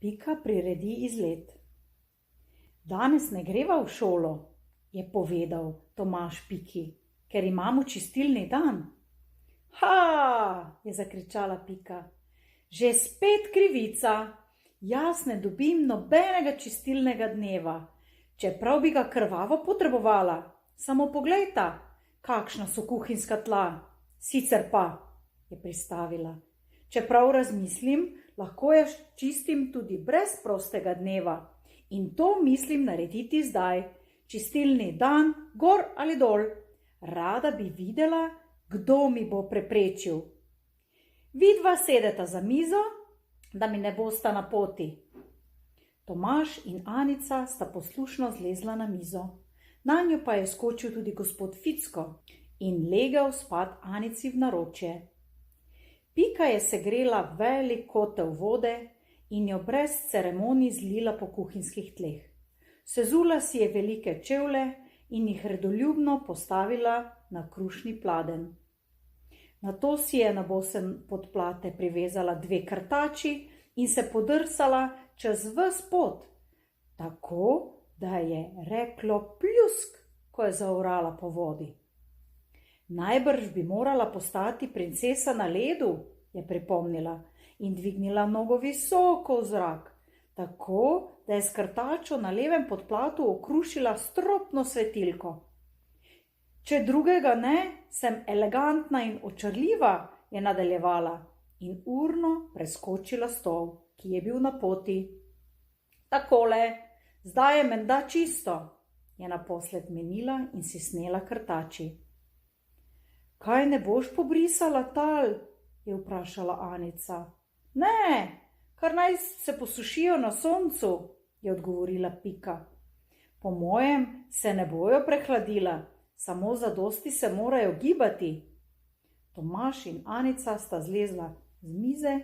Pika priredi izlet. Danes ne greva v šolo, je povedal Tomaž Piki, ker imamo čistilni dan. Ha, je zakričala Pika. Že spet krivica. Jaz ne dobim nobenega čistilnega dneva, čeprav bi ga krvavo potrebovala. Samo poglejta, kakšna so kuhinjska tla. Sicer pa, je pristavila. Čeprav razmislim, lahko jaz čistim tudi brez prostega dneva. In to mislim narediti zdaj. Čistilni dan, gor ali dol. Rada bi videla, kdo mi bo preprečil. Vidva sedeta za mizo, da mi ne bosta na poti. Tomaž in Anica sta poslušno zlezla na mizo. Nanjo pa je skočil tudi gospod Ficko in legel spat Anici v naročje. Pika je segrela velik kotel vode in jo brez ceremonij zlila po kuhinjskih tleh. Sezula si je velike čevlje in jih redoljubno postavila na krušni pladenj. Nato si je na bosen podplate privezala 2 krtači in se podrsala čez ves pot, tako da je reklo pljusk, ko je zaorala po vodi. Najbrž bi morala postati princesa na ledu, je pripomnila in dvignila nogo visoko v zrak, tako da je s krtačo na levem podplatu okrušila stropno svetilko. Če drugega ne, sem elegantna in očarljiva, je nadaljevala in urno preskočila stol, ki je bil na poti. Takole, zdaj je menda čisto, je naposled menila in si snela krtači. Kaj ne boš pobrisala tal? Je vprašala Anica. Ne, kar naj se posušijo na soncu, je odgovorila Pika. Po mojem se ne bojo prehladila, samo zadosti se morajo gibati. Tomaž in Anica sta zlezla z mize,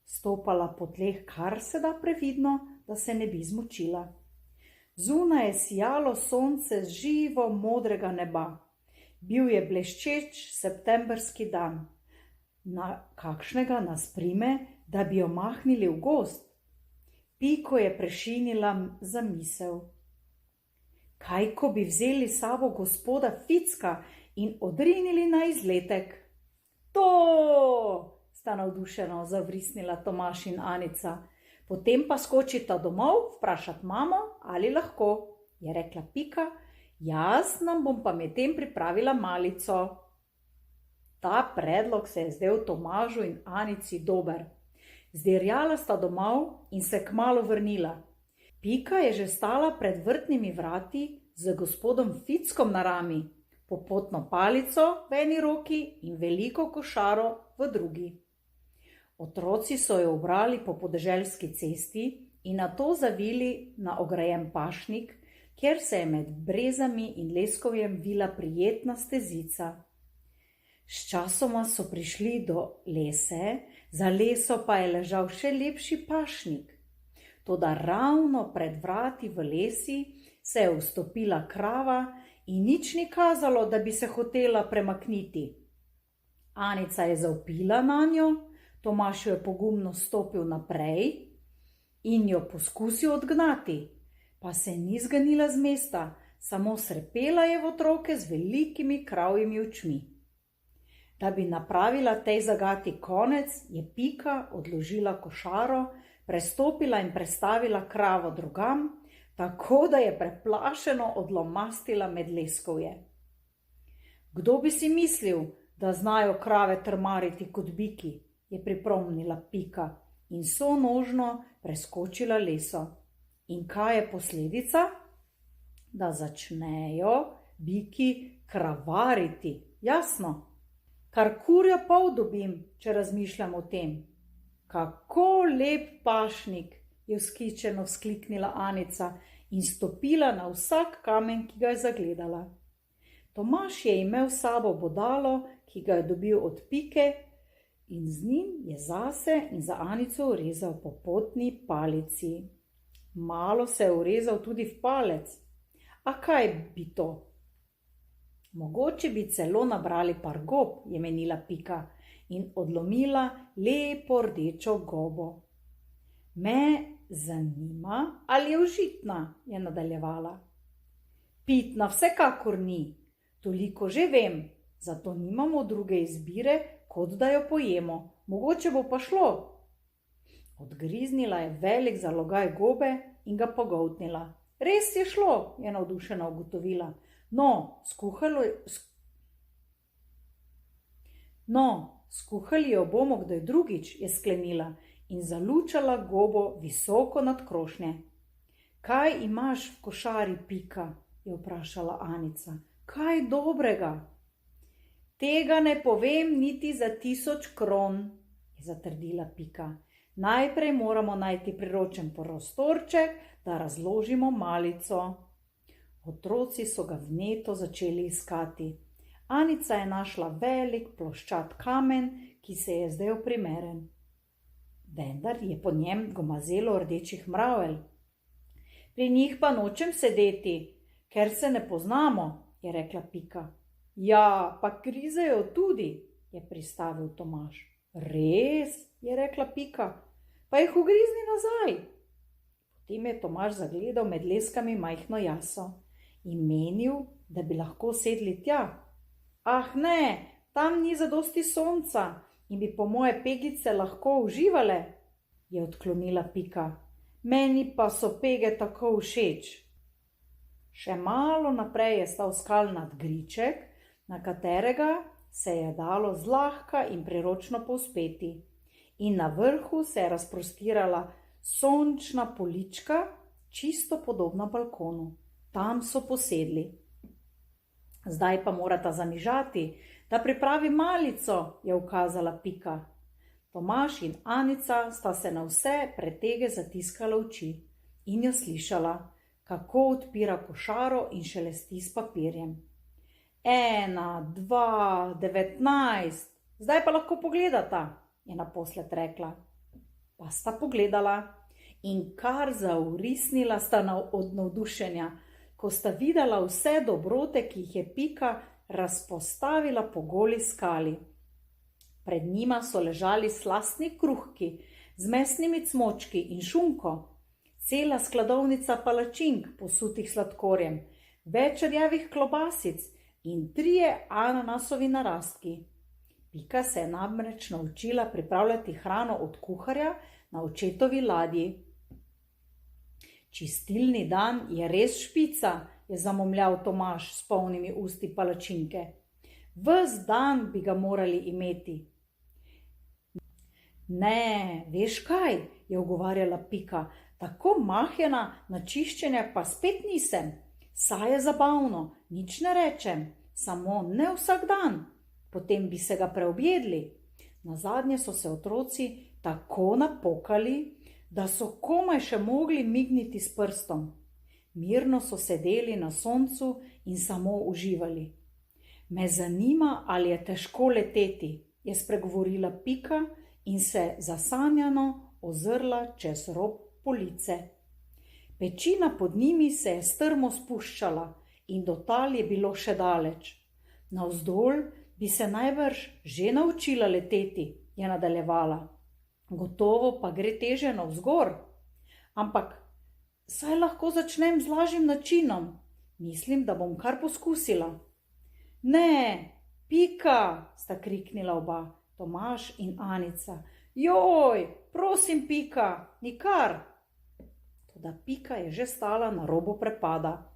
stopala po tleh kar se da previdno, da se ne bi zmočila. Zunaj je sijalo sonce z živo modrega neba. Bil je bleščeč septemberski dan. Na kakšnega nas prime, da bi jo mahnili v gozd? Piko je prešinila zamisel. Kaj, ko bi vzeli sabo gospoda Ficka in odrinili na izletek? To, sta navdušeno zavrisnila Tomaž in Anica. Potem pa skočita domov vprašat mamo, ali lahko, je rekla Pika. Jaz nam bom pa medtem pripravila malico. Ta predlog se je zdel Tomažu in Anici dober. Zdirjala sta domov in se kmalu vrnila. Pika je že stala pred vrtnimi vrati z gospodom Fickom na rami, popotno palico v eni roki in veliko košaro v drugi. Otroci so jo ubrali po podeželski cesti in nato zavili na ograjen pašnik, kjer se je med brezami in leskovjem vila prijetna stezica. Sčasoma so prišli do lese, za leso pa je ležal še lepši pašnik. Toda ravno pred vrati v lesi se je vstopila krava in nič ni kazalo, da bi se hotela premakniti. Anica je zavpila nanjo, Tomaž jo je pogumno stopil naprej in jo poskusil odgnati, pa se ni zganila z mesta, samo srepela je v otroke z velikimi kravjimi očmi. Da bi napravila tej zagati konec, je Pika odložila košaro, prestopila in prestavila kravo drugam, tako da je preplašeno odlomastila med leskovje. Kdo bi si mislil, da znajo krave trmariti kot biki, je pripomnila Pika in sonožno preskočila leso. In kaj je posledica? Da začnejo biki kravariti, jasno. Kar kurjo pol dobim, če razmišljam o tem. Kako lep pašnik, je vzkičeno vzkliknila Anica in stopila na vsak kamen, ki ga je zagledala. Tomaž je imel s sabo bodalo, ki ga je dobil od Pike, in z njim je zase in za Anico urezal po potni palici. Malo se je urezal tudi v palec. A kaj bi to? Mogoče bi celo nabrali par gob, je menila Pika in odlomila lepo rdečo gobo. Me zanima, ali je užitna, je nadaljevala. Pitna vsekakor ni, toliko že vem, zato nimamo druge izbire, kot da jo pojemo. Mogoče bo pa šlo. Odgriznila je velik zalogaj gobe in ga pogoltnila. Res je šlo, je navdušena ugotovila. Skuhali jo bomo kdaj drugič, je sklenila in zalučala gobo visoko nad krošnje. Kaj imaš v košari, Pika? Je vprašala Anica. Kaj dobrega? Tega ne povem niti za 1000 kron, je zatrdila Pika. Najprej moramo najti priročen prostorček, da razložimo malico. Otroci so ga vneto začeli iskati. Anica je našla velik ploščat kamen, ki se je zdel primeren. Vendar je po njem gomazelo rdečih mravelj. Pri njih pa nočem sedeti, ker se ne poznamo, je rekla Pika. Ja, pa grizejo tudi, je pristavil Tomaž. Res, je rekla Pika, pa jih ugrizni nazaj. Potem je Tomaž zagledal med leskami majhno jaso in menil, da bi lahko sedli tja. Ah ne, tam ni zadosti sonca in bi po moje pegice lahko uživale, je odklonila Pika. Meni pa so pege tako všeč. Še malo naprej je stal skalnat griček, na katerega se je dalo zlahka in priročno povzpeti. In na vrhu se je razprostirala sončna polička, čisto podobna balkonu. Tam so posedli. Zdaj pa morata zamižati, da pripravi malico, je ukazala Pika. Tomaž in Anica sta se na vse pretege zatiskala oči in jo slišala, kako odpira košaro in šelesti s papirjem. 1, 2, 19, zdaj pa lahko pogledata, je naposled rekla. Pa sta pogledala in kar zaurisnila sta od navdušenja, ko sta videla vse dobrote, ki jih je Pika razpostavila po goli skali. Pred njima so ležali slastni kruhki z mesnimi cmočki in šunko, cela skladovnica palačink posutih sladkorjem, več rjavih klobasic in 3 ananasovi narastki. Pika se je namreč naučila pripravljati hrano od kuharja na očetovi ladji. Čistilni dan je res špica, je zamomljal Tomaž s polnimi usti palačinke. Ves dan bi ga morali imeti. Ne, veš kaj, je ugovarjala Pika, tako mahjena na čiščenje pa spet nisem. Saj je zabavno, nič ne rečem, samo ne vsak dan, potem bi se ga preobjedli. Nazadnje so se otroci tako napokali, da so komaj še mogli migniti s prstom. Mirno so sedeli na soncu in samo uživali. Me zanima, ali je težko leteti, je spregovorila Pika in se zasanjano ozrla čez rob police. Pečina pod njimi se je strmo spuščala in do tal je bilo še daleč. Navzdol bi se najbrž že naučila leteti, je nadaljevala. Gotovo pa gre teže navzgor. Ampak saj lahko začnem z lažjim načinom. Mislim, da bom kar poskusila. Ne, Pika, sta kriknila oba, Tomaž in Anica. Joj, prosim, Pika, nikar. Toda Pika je že stala na robu prepada.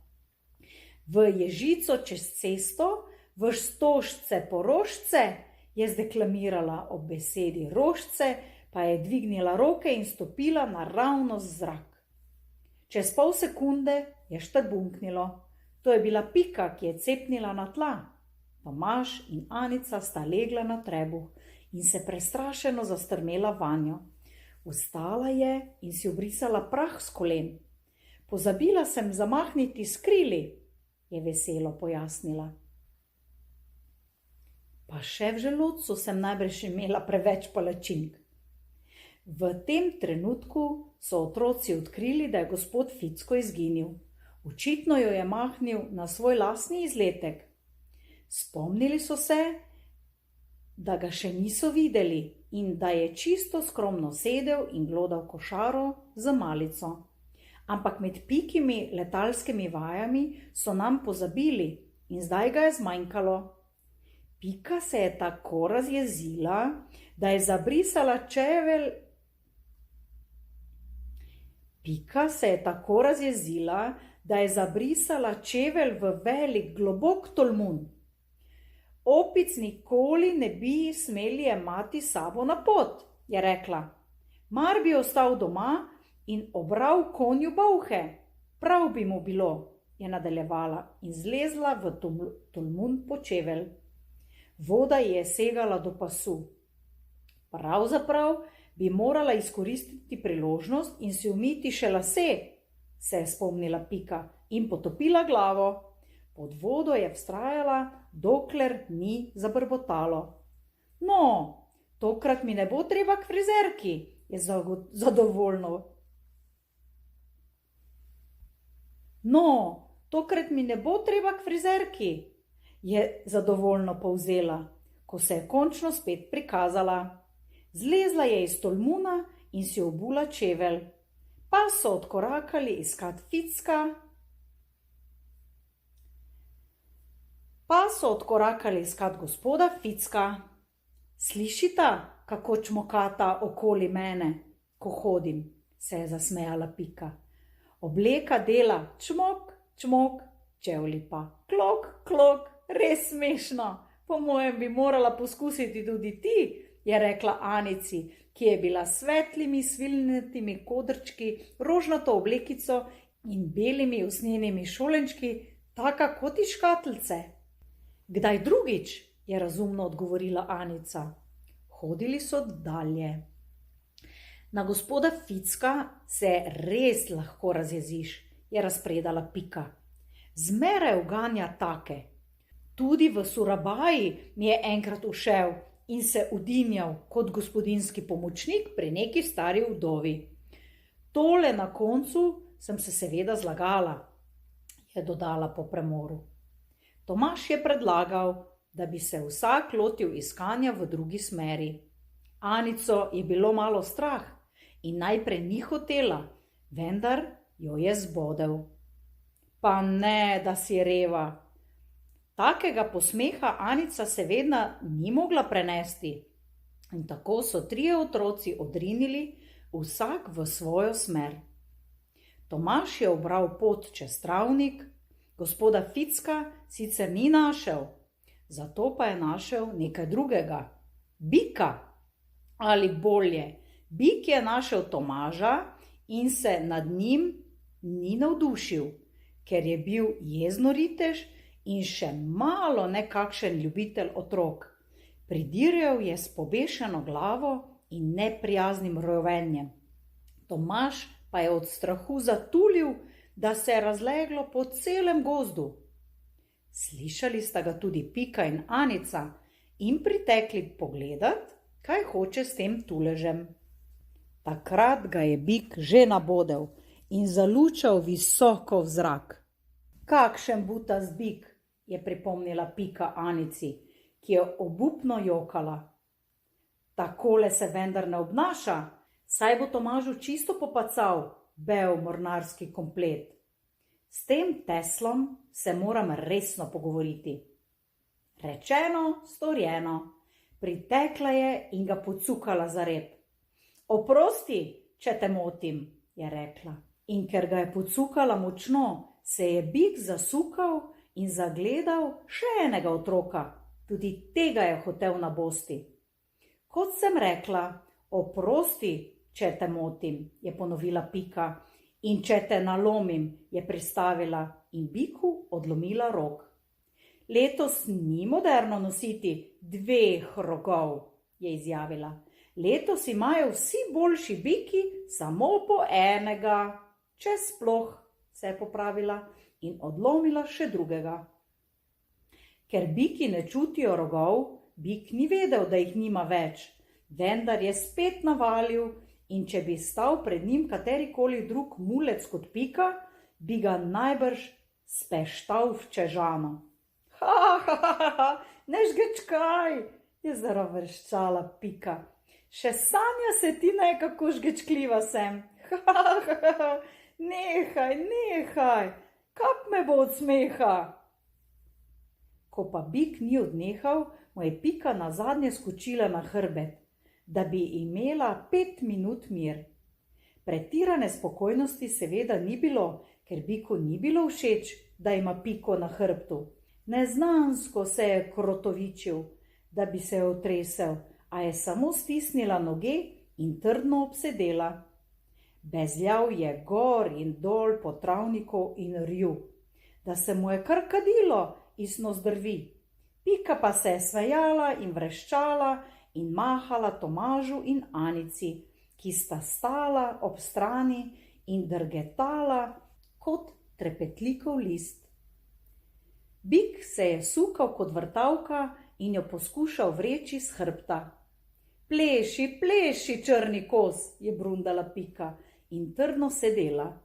V ježico čez cesto, v stožce po rožce, je zdeklamirala ob besedi rožce, pa je dvignila roke in stopila naravnost v zrak. Čez pol sekunde je štrbunknilo. To je bila Pika, ki je cepnila na tla. Tomaž in Anica sta legla na trebuh in se prestrašeno zastrmela vanjo. Vstala je in si obrisala prah s kolen. Pozabila sem zamahniti s krili, je veselo pojasnila. Pa še v želodcu sem najbrž imela preveč palačink. V tem trenutku so otroci odkrili, da je gospod Ficko izginil. Očitno jo je mahnil na svoj lastni izletek. Spomnili so se, da ga še niso videli in da je čisto skromno sedel in glodal košaro z malico. Ampak med Pikimi letalskimi vajami so nam pozabili in zdaj ga je zmanjkalo. Pika se je tako razjezila, da je zabrisala čevelj. Pika se je tako razjezila, da je zabrisala čevelj v velik, globok tolmun. Opic nikoli ne bi smeli jemati sabo na pot, je rekla. Mar bi ostal doma in obral konju bolhe. Prav bi mu bilo, je nadaljevala in zlezla v tolmun po čevelj. Voda je segala do pasu. Pravzaprav bi morala izkoristiti priložnost in si umiti še lase, se je spomnila Pika in potopila glavo. Pod vodo je vztrajala, dokler ni zabrbotalo. No, tokrat mi ne bo treba k frizerki, je zadovoljno. No, tokrat mi ne bo treba k frizerki, je zadovoljno povzela, ko se je končno spet prikazala. Zlezla je iz tolmuna in si obula čevelj. Pa so odkorakali iskat gospoda Ficka. Slišita, kako čmokata okoli mene, ko hodim, se je zasmejala Pika. Obleka dela čmok, čmok, čevlji pa klok, klok, res smešno. Po mojem bi morala poskusiti tudi ti, je rekla Anici, ki je bila s svetlimi svilnatimi kodrčki, rožnato oblekico in belimi usnjenimi šolenčki, taka kot iz škatlice. Kdaj drugič, je razumno odgovorila Anica. Hodili so dalje. Na gospoda Ficka se res lahko razjeziš, je razpredala Pika. Zmeraj uganja take. Tudi v Surabaji mi je enkrat ušel in se udinjal kot gospodinski pomočnik pri neki stari vdovi. Tole na koncu sem se seveda zlagala, je dodala po premoru. Tomaž je predlagal, da bi se vsak lotil iskanja v drugi smeri. Anico je bilo malo strah in najprej ni hotela, vendar jo je zbodel. Pa ne, da si reva. Takega posmeha Anica seveda ni mogla prenesti in tako so 3 otroci odrinili, vsak v svojo smer. Tomaž je ubral pot čez travnik, gospoda Ficka sicer ni našel, zato pa je našel nekaj drugega. Bika, ali bolje, bik je našel Tomaža in se nad njim ni navdušil, ker je bil jeznoritež in še malo nekakšen ljubitelj otrok. Pridirjal je s pobešeno glavo in neprijaznim rovenjem. Tomaž pa je od strahu zatulil, da se je razleglo po celem gozdu. Slišali sta ga tudi Pika in Anica in pritekli pogledat, kaj hoče s tem tuležem. Takrat ga je bik že nabodel in zalučal visoko v zrak. Kakšen butast bik, je pripomnila Pika Anici, ki je obupno jokala. Takole se vendar ne obnaša, saj bo Tomažu čisto popacal bel mornarski komplet. S tem teslom se moram resno pogovoriti. Rečeno, storjeno. Pritekla je in ga pocukala za rep. Oprosti, če te motim, je rekla. In ker ga je pocukala močno, se je bik zasukal in zagledal še enega otroka. Tudi tega je hotel nabosti. Kot sem rekla, oprosti, če te motim, je ponovila Pika. In če te nalomim, je pristavila in biku odlomila rog. Letos ni moderno nositi 2 rogov, je izjavila. Letos imajo vsi boljši biki samo po enega, če sploh, se je popravila in odlomila še drugega. Ker biki ne čutijo rogov, bik ni vedel, da jih nima več, vendar je spet navalil in če bi stal pred njim katerikoli drug mulec kot Pika, bi ga najbrž speštal v čežano. Ha, ne žgečkaj, je zavreščala Pika. Še sanja se ti ne, kako žgečkljiva sem. Nehaj, kap me bo od smeha. Ko pa bik ni odnehal, mu je Pika nazadnje skočila na hrbet, da bi imela 5 minut mir. Pretirane spokojnosti seveda ni bilo, ker biku ni bilo všeč, da ima Piko na hrbtu. Neznansko se je krotovičil, da bi se otresel, a je samo stisnila noge in trdno obsedela. Bezljal je gor in dol po travniku in rju, da se mu je kar kadilo iz nozdrvi. Pika pa se je smejala in vreščala in mahala Tomažu in Anici, ki sta stala ob strani in drgetala kot trepetlikov list. Bik se je sukal kot vrtavka in jo poskušal vreči s hrbta. Pleši, črni kos, je brundala Pika in trdno sedela.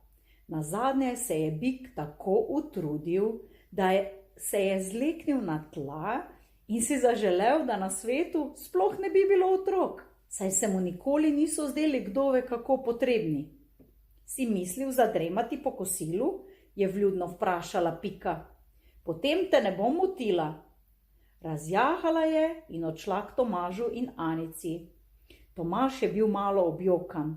Nazadnje se je bik tako utrudil, da se je zleknil na tla in si zaželel, da na svetu sploh ne bi bilo otrok, saj se mu nikoli niso zdeli kdo ve kako potrebni. Si mislil zadremati po kosilu? Je vljudno vprašala Pika. Potem te ne bom motila. Razjahala je in odšla k Tomažu in Anici. Tomaž je bil malo objokan.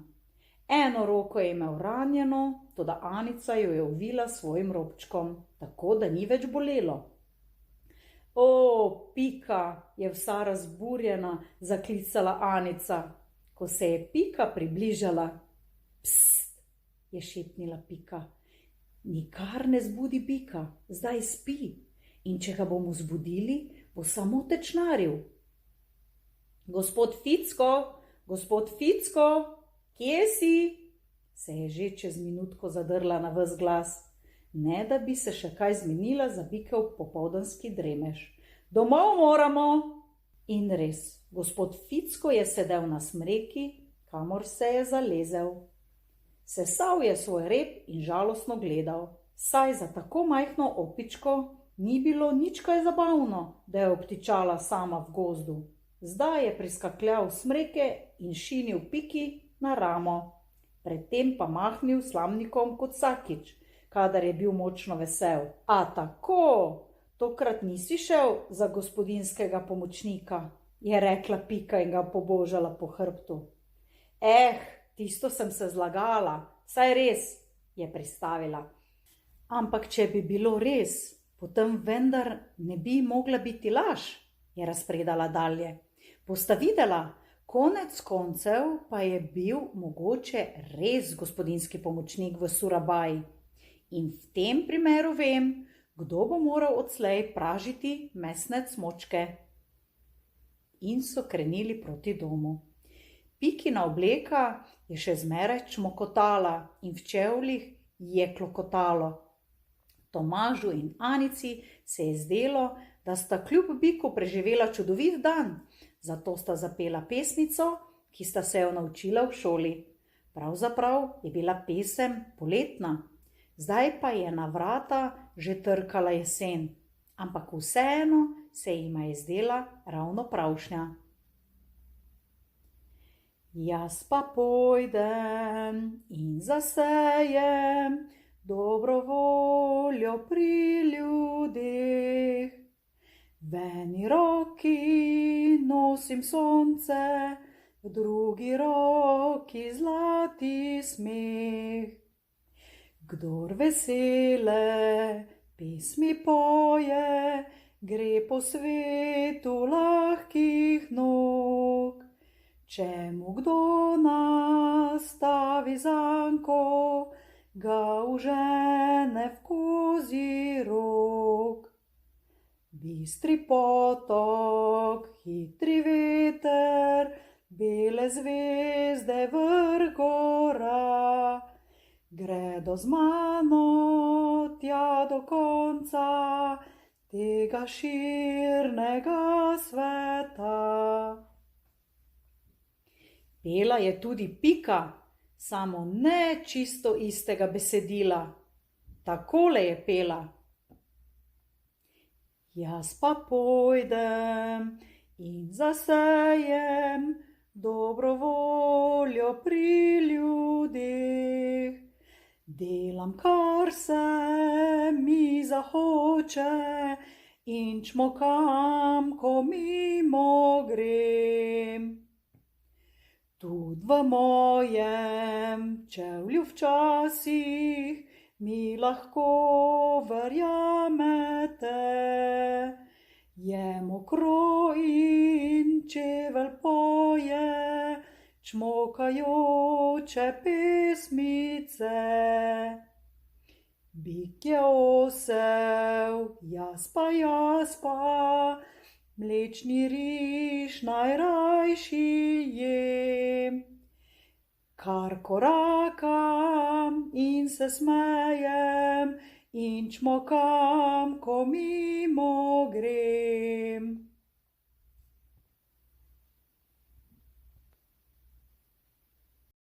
Eno roko je imel ranjeno, toda Anica jo je ovila svojim robčkom, tako da ni več bolelo. O, Pika, je vsa razburjena zaklicala Anica. Ko se je Pika približala, pst, je šepnila Pika. Nikar ne zbudi bika, zdaj spi, in če ga bomo zbudili, bo samo tečnaril. Gospod Ficko, kje si? Se je že čez minutko zadrla na ves glas, ne da bi se še kaj zmenila za bikev popoldanski dremež. Domov moramo! In res, gospod Ficko je sedel na smreki, kamor se je zalezel. Sesal je svoj rep in žalostno gledal, saj za tako majhno opičko ni bilo nič kaj zabavno, da je obtičala sama v gozdu. Zdaj je priskakljal smreke in šinil Piki na ramo, predtem pa mahnil slamnikom kot vsakič, kadar je bil močno vesel. A tako, tokrat nisi šel za gospodinjskega pomočnika, je rekla Pika in ga pobožala po hrbtu. Tisto sem se zlagala, saj res, je pristavila. Ampak če bi bilo res, potem vendar ne bi mogla biti laž, je razpredala dalje. Bosta videla, konec koncev pa je bil mogoče res gospodinjski pomočnik v Surabaji. In v tem primeru vem, kdo bo moral odslej pražiti mesne cmočke. In so krenili proti domu. Pikina obleka je še zmeraj čmokotala in v čevljih je klokotalo. Tomažu in Anici se je zdelo, da sta kljub biku preživela čudovit dan, zato sta zapela pesmico, ki sta se jo naučila v šoli. Pravzaprav je bila pesem poletna, zdaj pa je na vrata že trkala jesen, ampak vseeno se jima je zdela ravno pravšnja. Jaz pa pojdem in zasejem dobro voljo pri ljudeh. V eni roki nosim sonce, v drugi roki zlati smeh. Kdor vesele pesmi poje, gre po svetu lahkih nog. Če mu kdo nastavi zanko, ga užene v kozji rog. Bistri potok, hitri veter, bele zvezde vrh gora, gredo z mano tja do konca tega širnega sveta. Pela je tudi Pika, samo ne čisto istega besedila. Takole je pela. Jaz pa pojdem in zasejem dobro voljo pri ljudeh. Delam, kar se mi zahoče, in čmokam, ko mimo grem. Tud v mojem čevlju včasih mi lahko verjamete, je mokro in čevelj poje čmokajoče pesmice. Bik je osel, jaz pa, mlečni riž najrajši jem. Kar korakam in se smejem in čmokam, ko mimo grem.